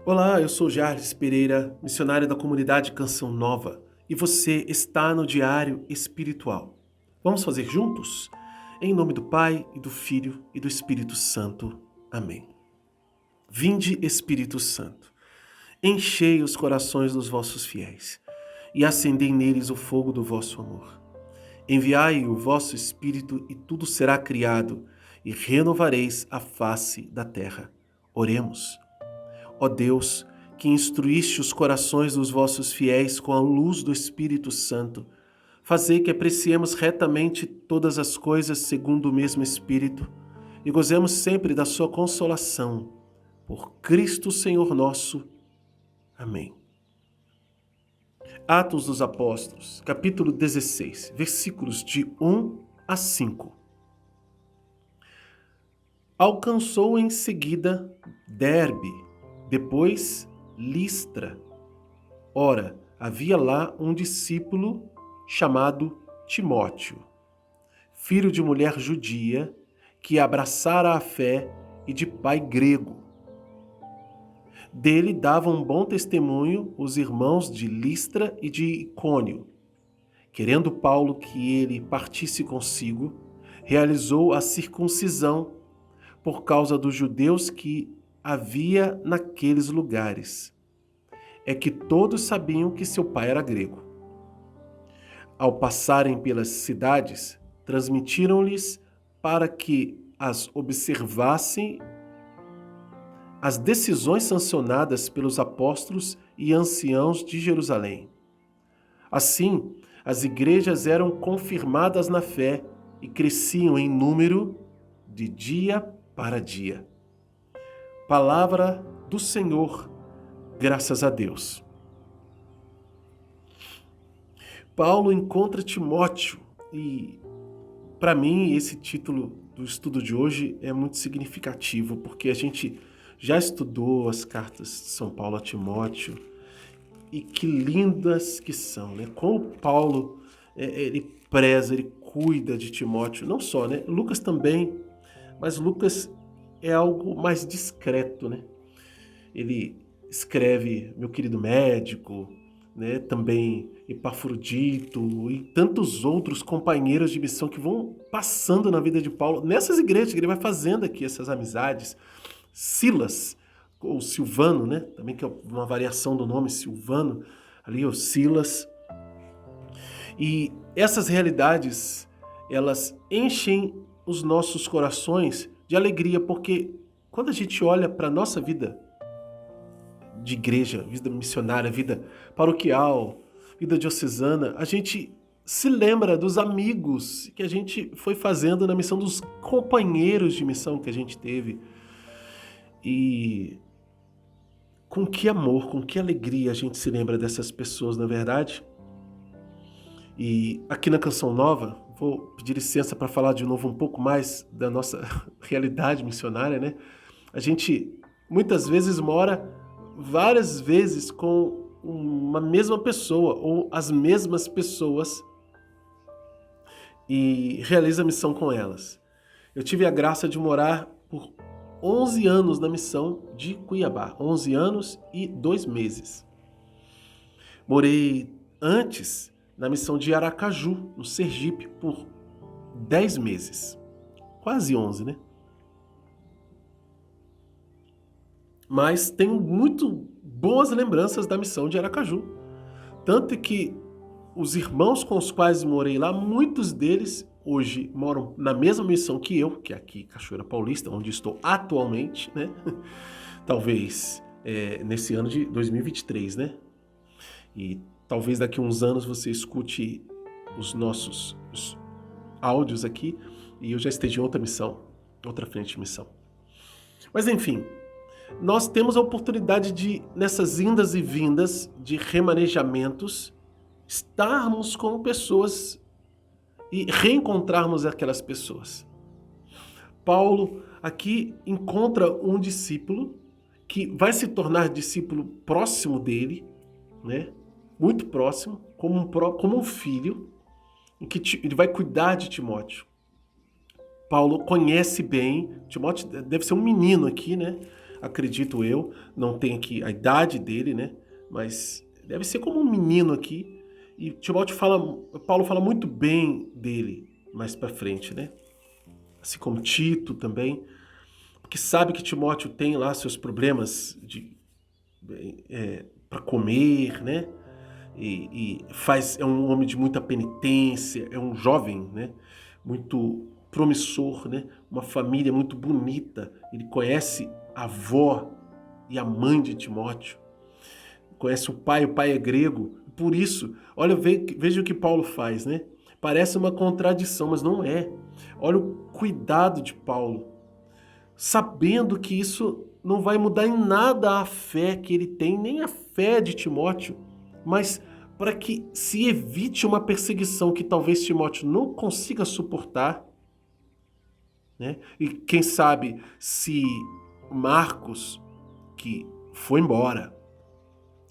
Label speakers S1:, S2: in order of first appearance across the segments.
S1: Olá, eu sou Jarles Pereira, missionário da comunidade Canção Nova, e você está no Diário Espiritual. Vamos fazer juntos? Em nome do Pai, e do Filho, e do Espírito Santo. Amém. Vinde, Espírito Santo, enchei os corações dos vossos fiéis, e acendei neles o fogo do vosso amor. Enviai o vosso Espírito, e tudo será criado, e renovareis a face da terra. Oremos. Ó Deus, que instruíste os corações dos vossos fiéis com a luz do Espírito Santo, fazei que apreciemos retamente todas as coisas segundo o mesmo Espírito e gozemos sempre da sua consolação. Por Cristo Senhor nosso. Amém. Atos dos Apóstolos, capítulo 16, versículos de 1 a 5. Alcançou em seguida Derbe, depois Listra. Ora, havia lá um discípulo chamado Timóteo, filho de mulher judia, que abraçara a fé e de pai grego. Dele davam bom testemunho os irmãos de Listra e de Icônio. Querendo Paulo que ele partisse consigo, realizou a circuncisão por causa dos judeus que havia naqueles lugares. É que todos sabiam que seu pai era grego. Ao passarem pelas cidades, transmitiram-lhes para que as observassem as decisões sancionadas pelos apóstolos e anciãos de Jerusalém. Assim, as igrejas eram confirmadas na fé e cresciam em número de dia para dia. Palavra do Senhor, graças a Deus. Paulo encontra Timóteo e, para mim, esse título do estudo de hoje é muito significativo, porque a gente já estudou as cartas de São Paulo a Timóteo e que lindas que são, né? Como Paulo, ele preza, ele cuida de Timóteo, não só, né? Lucas também, mas Lucas é algo mais discreto, né? Ele escreve meu querido médico, né? Também Epafrodito e tantos outros companheiros de missão que vão passando na vida de Paulo, nessas igrejas que ele vai fazendo aqui, essas amizades. Silas, ou Silvano, né? Também que é uma variação do nome Silvano, ali o Silas. E essas realidades, elas enchem os nossos corações de alegria, porque quando a gente olha para a nossa vida de igreja, vida missionária, vida paroquial, vida diocesana, a gente se lembra dos amigos que a gente foi fazendo na missão, dos companheiros de missão que a gente teve. E com que amor, com que alegria a gente se lembra dessas pessoas, na verdade? E aqui na Canção Nova, vou pedir licença para falar de novo um pouco mais da nossa realidade missionária, né? A gente muitas vezes mora várias vezes com uma mesma pessoa ou as mesmas pessoas e realiza a missão com elas. Eu tive a graça de morar por 11 anos na missão de Cuiabá, 11 anos e 2 meses. Morei antes na missão de Aracaju, no Sergipe, por 10 meses. Quase 11, né? Mas tenho muito boas lembranças da missão de Aracaju. Tanto que os irmãos com os quais morei lá, muitos deles hoje moram na mesma missão que eu, que é aqui, Cachoeira Paulista, onde estou atualmente, né? Talvez nesse ano de 2023, né? E talvez daqui a uns anos você escute os nossos áudios aqui e eu já esteja em outra missão, outra frente de missão. Mas enfim, nós temos a oportunidade de, nessas indas e vindas de remanejamentos, estarmos com pessoas e reencontrarmos aquelas pessoas. Paulo aqui encontra um discípulo que vai se tornar discípulo próximo dele, né? Muito próximo, como um filho, em que ele vai cuidar de Timóteo. Paulo conhece bem, Timóteo deve ser um menino aqui, né? acredito eu, não tem aqui a idade dele, né? Mas deve ser como um menino aqui. E Paulo fala muito bem dele mais para frente, né? Assim como Tito também, porque sabe que Timóteo tem lá seus problemas para comer, né? É um homem de muita penitência, é um jovem, né? Muito promissor, né? Uma família muito bonita. Ele conhece a avó e a mãe de Timóteo, conhece o pai é grego. Por isso, olha, veja o que Paulo faz, né? Parece uma contradição, mas não é. Olha o cuidado de Paulo, sabendo que isso não vai mudar em nada a fé que ele tem, nem a fé de Timóteo, mas para que se evite uma perseguição que talvez Timóteo não consiga suportar, né? E quem sabe se Marcos, que foi embora,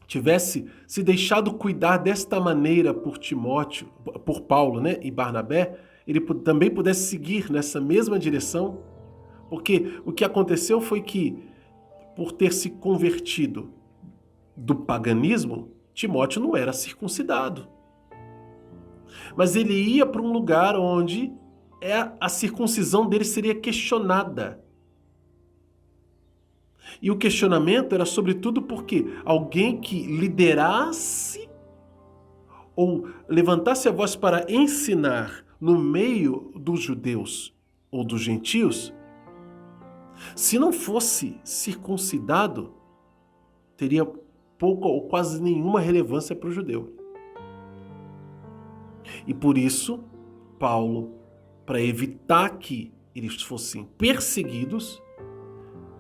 S1: tivesse se deixado cuidar desta maneira por Timóteo, por Paulo, né, e Barnabé, ele também pudesse seguir nessa mesma direção, porque o que aconteceu foi que, por ter se convertido do paganismo, Timóteo não era circuncidado. Mas ele ia para um lugar onde a circuncisão dele seria questionada. E o questionamento era sobretudo porque alguém que liderasse ou levantasse a voz para ensinar no meio dos judeus ou dos gentios, se não fosse circuncidado, teria pouca ou quase nenhuma relevância para o judeu. E por isso, Paulo, para evitar que eles fossem perseguidos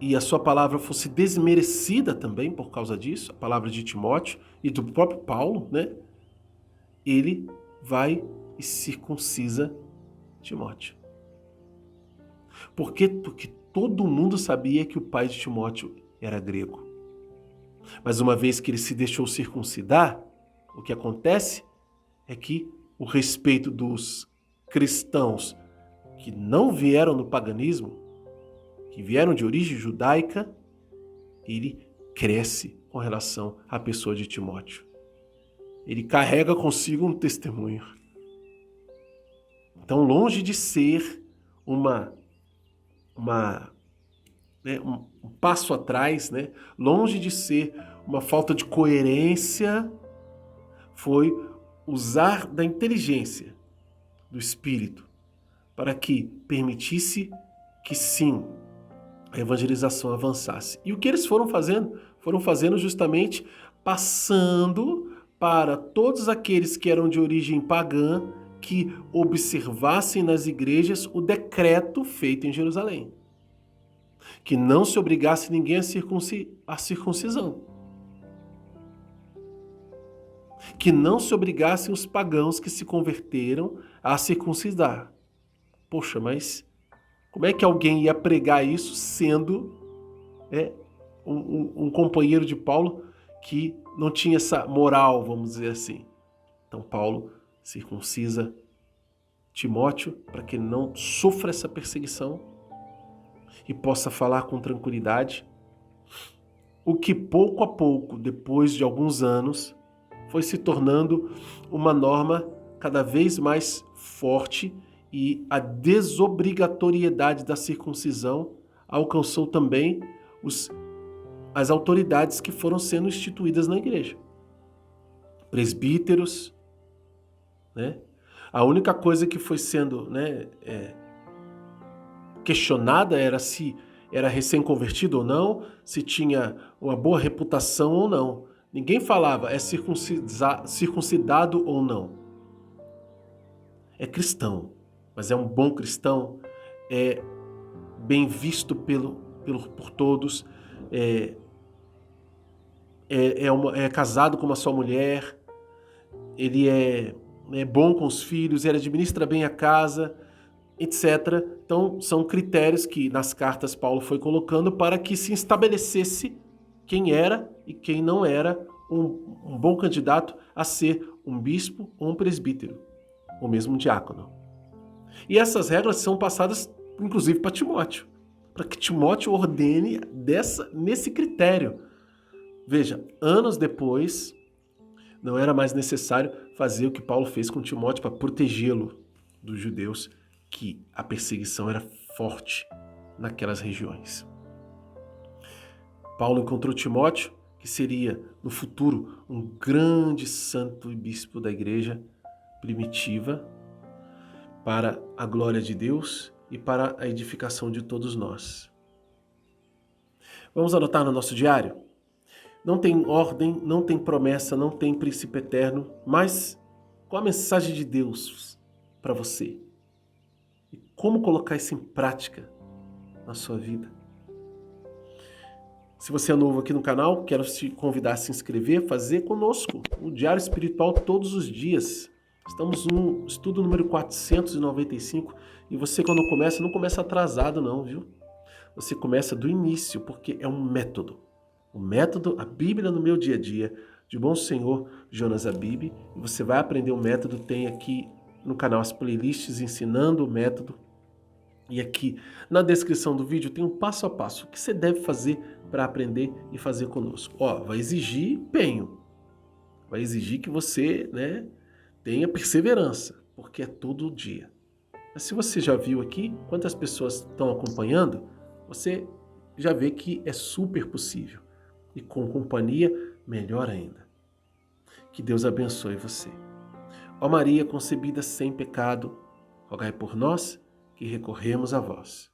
S1: e a sua palavra fosse desmerecida também por causa disso, a palavra de Timóteo e do próprio Paulo, né? Ele vai e circuncisa Timóteo. Por quê? Porque todo mundo sabia que o pai de Timóteo era grego. Mas uma vez que ele se deixou circuncidar, o que acontece é que o respeito dos cristãos que não vieram no paganismo, que vieram de origem judaica, ele cresce com relação à pessoa de Timóteo. Ele carrega consigo um testemunho. Então, longe de ser um passo atrás, né? Longe de ser uma falta de coerência, foi usar da inteligência do Espírito para que permitisse que sim, a evangelização avançasse. E o que eles foram fazendo? Foram fazendo justamente passando para todos aqueles que eram de origem pagã, que observassem nas igrejas o decreto feito em Jerusalém. Que não se obrigasse ninguém à circuncisão. Que não se obrigassem os pagãos que se converteram a circuncidar. Poxa, mas como é que alguém ia pregar isso sendo um companheiro de Paulo que não tinha essa moral, vamos dizer assim? Então Paulo circuncisa Timóteo para que ele não sofra essa perseguição e possa falar com tranquilidade, o que pouco a pouco, depois de alguns anos, foi se tornando uma norma cada vez mais forte, e a desobrigatoriedade da circuncisão alcançou também as autoridades que foram sendo instituídas na igreja. Presbíteros, né? A única coisa que foi sendo questionada era se era recém-convertido ou não, se tinha uma boa reputação ou não. Ninguém falava é circuncidado ou não. É cristão, mas é um bom cristão, é bem visto por todos, é casado com uma só mulher, ele é bom com os filhos, ele administra bem a casa, etc. Então, são critérios que nas cartas Paulo foi colocando para que se estabelecesse quem era e quem não era um bom candidato a ser um bispo ou um presbítero, ou mesmo um diácono. E essas regras são passadas, inclusive, para Timóteo. para que Timóteo ordene nesse critério. Veja, anos depois, não era mais necessário fazer o que Paulo fez com Timóteo para protegê-lo dos judeus, que a perseguição era forte naquelas regiões. Paulo encontrou Timóteo, que seria no futuro um grande santo e bispo da igreja primitiva, para a glória de Deus e para a edificação de todos nós. Vamos anotar no nosso diário? Não tem ordem, não tem promessa, não tem princípio eterno, mas qual a mensagem de Deus para você? E como colocar isso em prática na sua vida? Se você é novo aqui no canal, quero te convidar a se inscrever, fazer conosco o Diário Espiritual todos os dias. Estamos no estudo número 495 e você quando começa, não começa atrasado não, viu? Você começa do início, porque é um método. O método, a Bíblia no meu dia a dia, de Bom Senhor Jonas Abib. E você vai aprender o método, tem aqui no canal as playlists ensinando o método. E aqui na descrição do vídeo tem um passo a passo, o que você deve fazer para aprender e fazer conosco. Ó, vai exigir empenho, vai exigir que você, tenha perseverança, porque é todo dia. Mas se você já viu aqui quantas pessoas estão acompanhando, você já vê que é super possível. E com companhia, melhor ainda. Que Deus abençoe você. Ó Maria, concebida sem pecado, rogai por nós que recorremos a vós.